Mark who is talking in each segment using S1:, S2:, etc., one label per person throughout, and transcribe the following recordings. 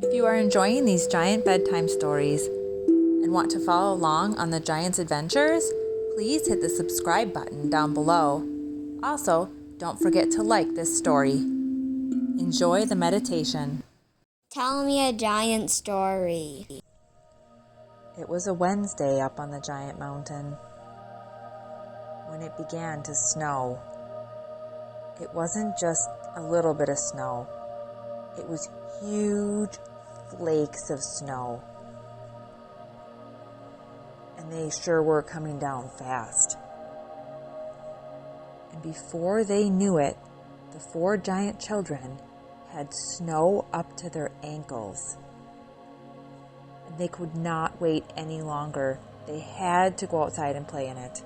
S1: If you are enjoying these giant bedtime stories and want to follow along on the giant's adventures, please hit the subscribe button down below. Also, don't forget to like this story. Enjoy the meditation.
S2: Tell me a giant story.
S1: It was a Wednesday up on the giant mountain when it began to snow. It wasn't just a little bit of snow. It was huge flakes of snow. And they sure were coming down fast. And before they knew it, the 4 giant children had snow up to their ankles. And they could not wait any longer. They had to go outside and play in it.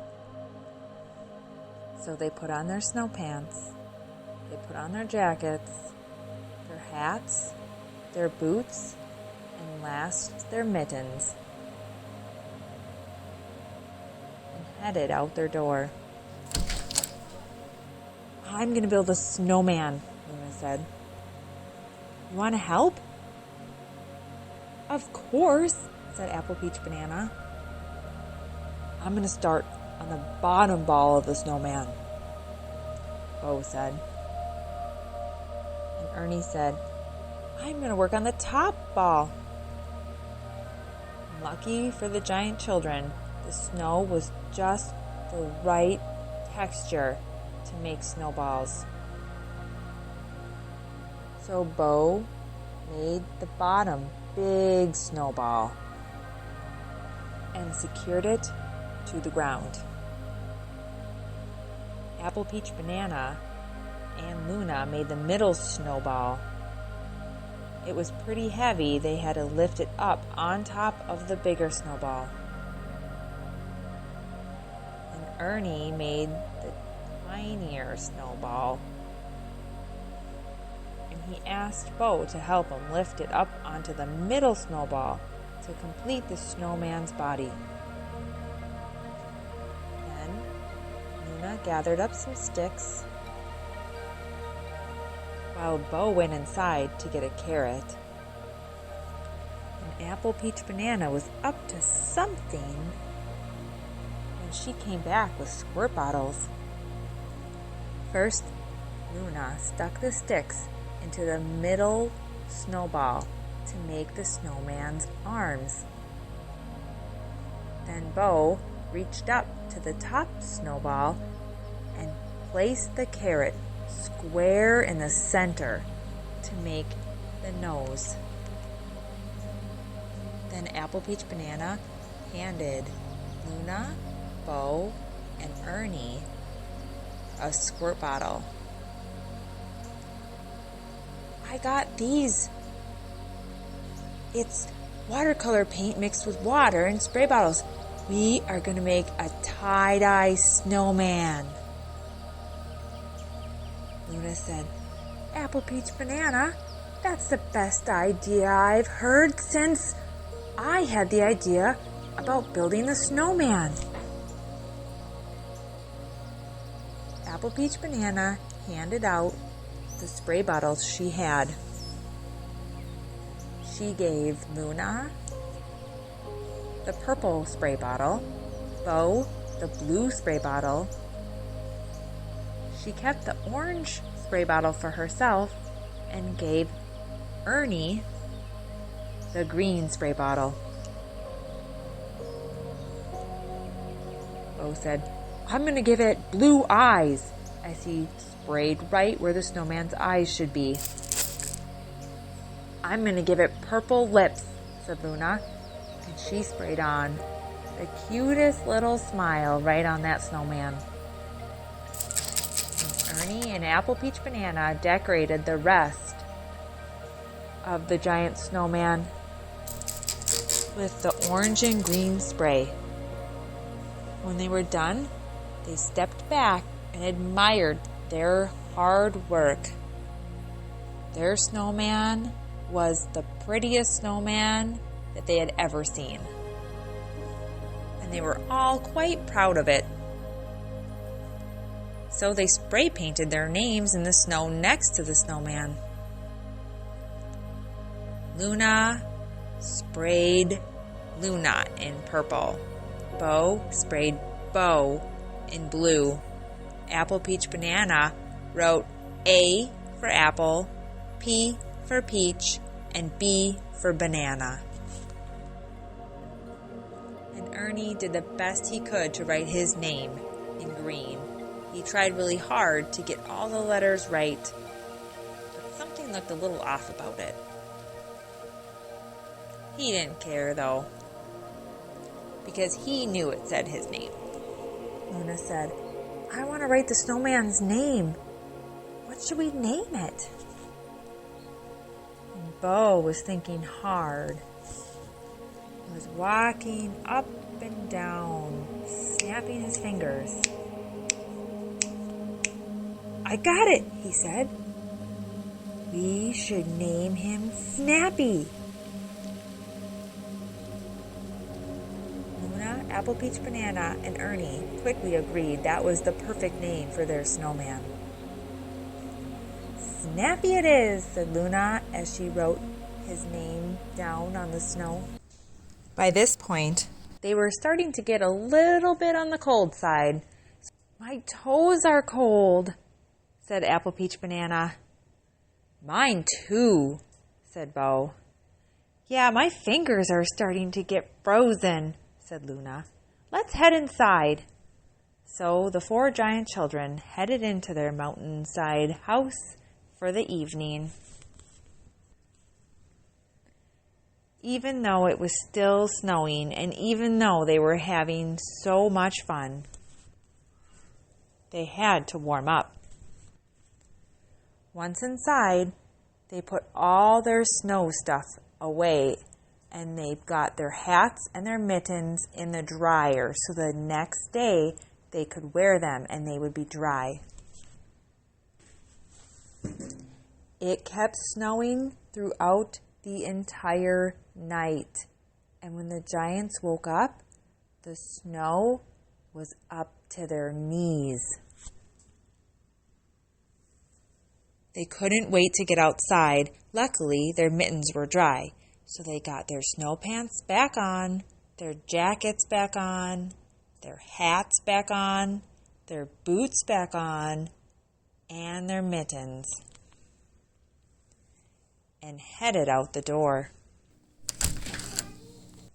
S1: So they put on their snow pants, they put on their jackets, their hats, their boots, and last their mittens, and headed out their door. "I'm going to build a snowman," Luna said. "You want to help?" "Of course," said Apple Peach Banana. "I'm going to start on the bottom ball of the snowman," Bo said. And Ernie said, "I'm going to work on the top ball." Lucky for the giant children, the snow was just the right texture to make snowballs. So Bo made the bottom big snowball and secured it to the ground. Apple Peach Banana and Luna made the middle snowball. It was pretty heavy. They had to lift it up on top of the bigger snowball. And Ernie made the tinier snowball. And he asked Bo to help him lift it up onto the middle snowball to complete the snowman's body. Then Luna gathered up some sticks while Bo went inside to get a carrot. And Apple Peach Banana was up to something when she came back with squirt bottles. First, Luna stuck the sticks into the middle snowball to make the snowman's arms. Then Bo reached up to the top snowball and placed the carrot square in the center to make the nose. Then Apple Peach Banana handed Luna, Bo, and Ernie a squirt bottle. "I got these. It's watercolor paint mixed with water and spray bottles. We are going to make a tie-dye snowman." Luna said, "Apple Peach Banana, that's the best idea I've heard since I had the idea about building the snowman." Apple Peach Banana handed out the spray bottles she had. She gave Luna the purple spray bottle, Bo the blue spray bottle. She kept the orange spray bottle for herself and gave Ernie the green spray bottle. Bo said, "I'm going to give it blue eyes," as he sprayed right where the snowman's eyes should be. "I'm going to give it purple lips," said Luna, and she sprayed on the cutest little smile right on that snowman. Ernie and Apple Peach Banana decorated the rest of the giant snowman with the orange and green spray. When they were done, they stepped back and admired their hard work. Their snowman was the prettiest snowman that they had ever seen. And they were all quite proud of it. So they spray painted their names in the snow next to the snowman. Luna sprayed Luna in purple. Bo sprayed Bo in blue. Apple, Peach, Banana wrote A for apple, P for peach, and B for banana. And Ernie did the best he could to write his name in green. He tried really hard to get all the letters right, but something looked a little off about it. He didn't care, though, because he knew it said his name. Luna said, "I want to write the snowman's name. What should we name it?" And Bo was thinking hard. He was walking up and down, snapping his fingers. "I got it," he said. "We should name him Snappy." Luna, Apple, Peach, Banana, and Ernie quickly agreed that was the perfect name for their snowman. "Snappy it is," said Luna as she wrote his name down on the snow. By this point, they were starting to get a little bit on the cold side. "My toes are cold," said Apple, Peach, Banana. "Mine too," said Bo. "Yeah, my fingers are starting to get frozen," said Luna. "Let's head inside." So the four giant children headed into their mountainside house for the evening. Even though it was still snowing, and even though they were having so much fun, they had to warm up. Once inside, they put all their snow stuff away, and they got their hats and their mittens in the dryer so the next day they could wear them and they would be dry. It kept snowing throughout the entire night, and when the giants woke up, the snow was up to their knees. They couldn't wait to get outside. Luckily, their mittens were dry, so they got their snow pants back on, their jackets back on, their hats back on, their boots back on, and their mittens, and headed out the door.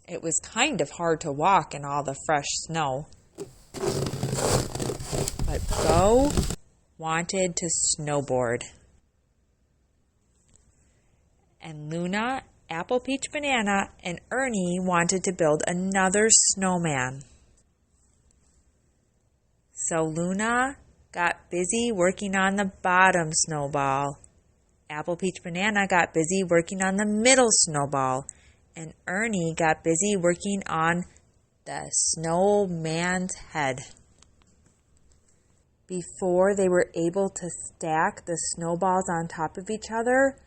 S1: It was kind of hard to walk in all the fresh snow, but Bo wanted to snowboard. And Luna, Apple, Peach, Banana, and Ernie wanted to build another snowman. So Luna got busy working on the bottom snowball. Apple, Peach, Banana got busy working on the middle snowball. And Ernie got busy working on the snowman's head. Before they were able to stack the snowballs on top of each other,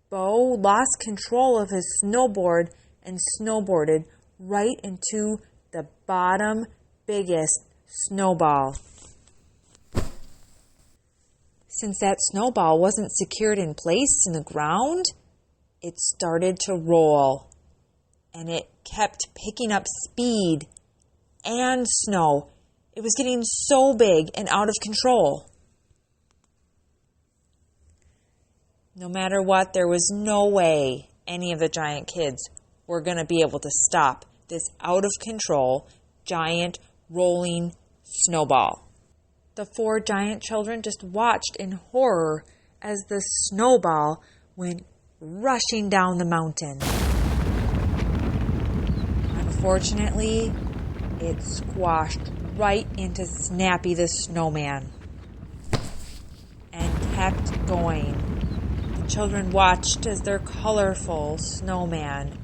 S1: Bo lost control of his snowboard and snowboarded right into the bottom biggest snowball. Since that snowball wasn't secured in place in the ground, it started to roll, and it kept picking up speed and snow. It was getting so big and out of control. No matter what, there was no way any of the giant kids were going to be able to stop this out-of-control, giant, rolling snowball. The four giant children just watched in horror as the snowball went rushing down the mountain. Unfortunately, it squashed right into Snappy the snowman and kept going. The children watched as their colorful snowman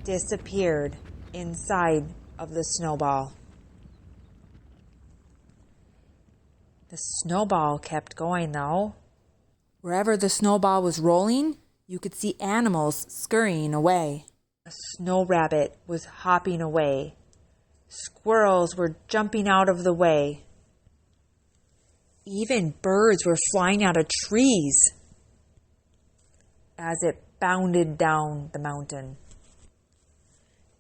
S1: disappeared inside of the snowball. The snowball kept going, though. Wherever the snowball was rolling, you could see animals scurrying away. A snow rabbit was hopping away. Squirrels were jumping out of the way. Even birds were flying out of trees. As it bounded down the mountain.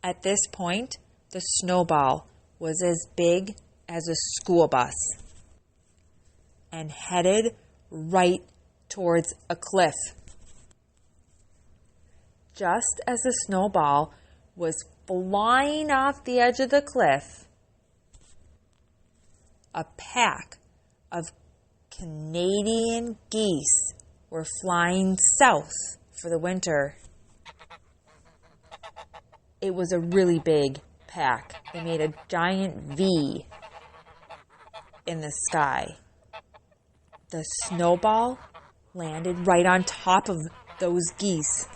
S1: At this point, the snowball was as big as a school bus and headed right towards a cliff. Just as the snowball was flying off the edge of the cliff, a pack of Canadian geese were flying south for the winter. It was a really big pack. They made a giant V in the sky. The snowball landed right on top of those geese.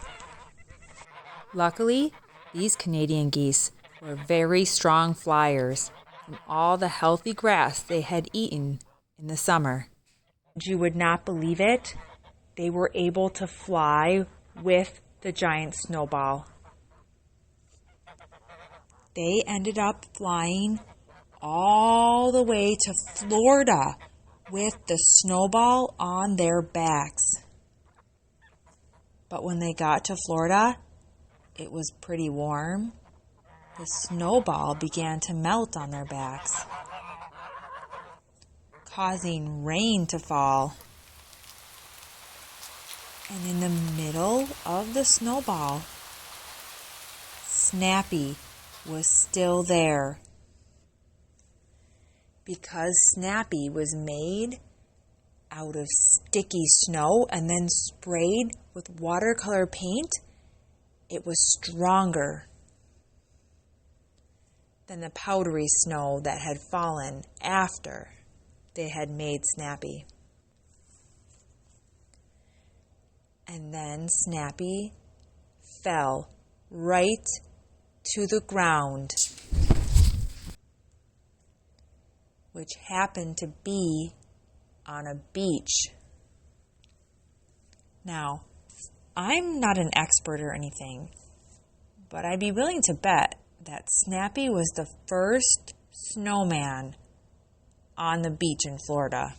S1: Luckily, these Canadian geese were very strong flyers from all the healthy grass they had eaten in the summer. You would not believe it. They were able to fly with the giant snowball. They ended up flying all the way to Florida with the snowball on their backs. But when they got to Florida, it was pretty warm. The snowball began to melt on their backs, causing rain to fall. And in the middle of the snowball, Snappy was still there. Because Snappy was made out of sticky snow and then sprayed with watercolor paint, it was stronger than the powdery snow that had fallen after they had made Snappy. And then Snappy fell right to the ground, which happened to be on a beach. Now, I'm not an expert or anything, but I'd be willing to bet that Snappy was the first snowman on the beach in Florida.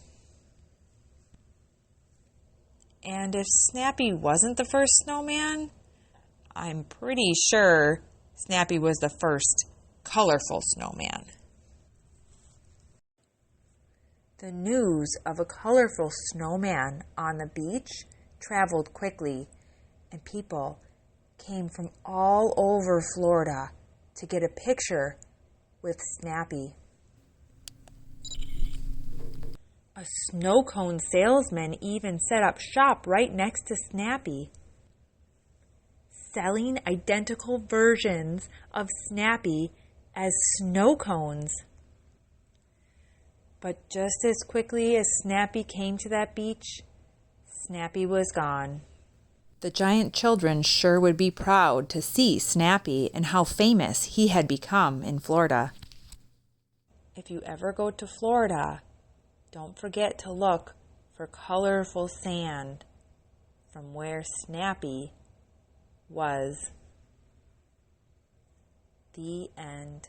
S1: And if Snappy wasn't the first snowman, I'm pretty sure Snappy was the first colorful snowman. The news of a colorful snowman on the beach traveled quickly, and people came from all over Florida to get a picture with Snappy. A snow cone salesman even set up shop right next to Snappy, selling identical versions of Snappy as snow cones. But just as quickly as Snappy came to that beach, Snappy was gone. The giant children sure would be proud to see Snappy and how famous he had become in Florida. If you ever go to Florida, don't forget to look for colorful sand from where Snappy was. The end.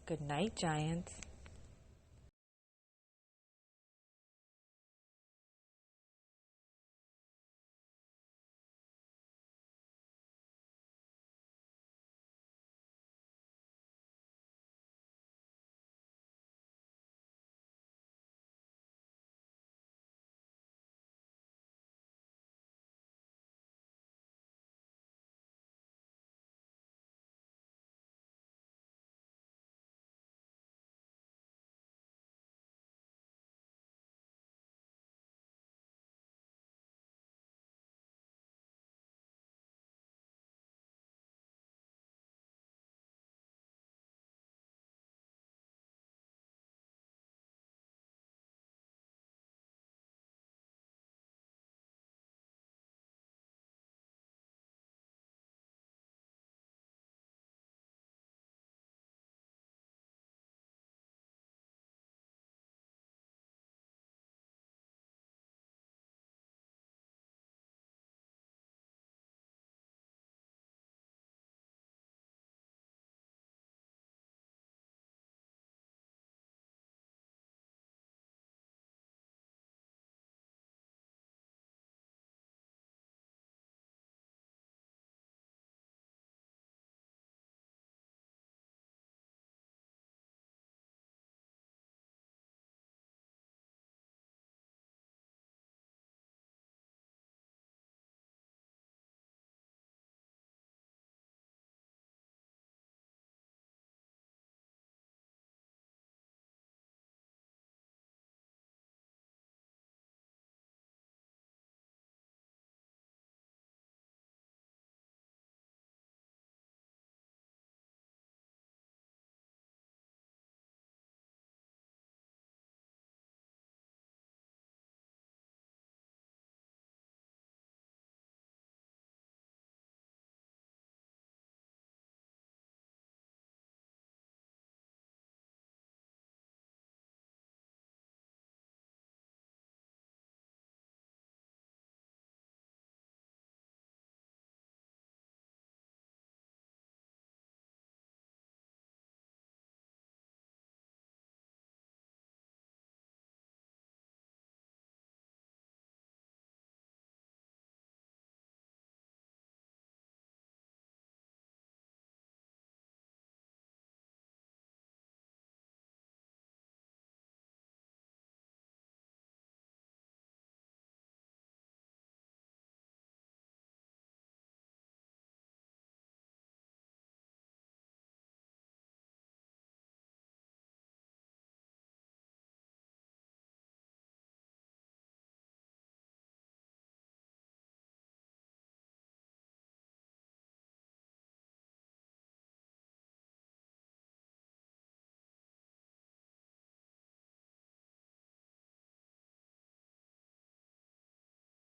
S1: Good night, Giants.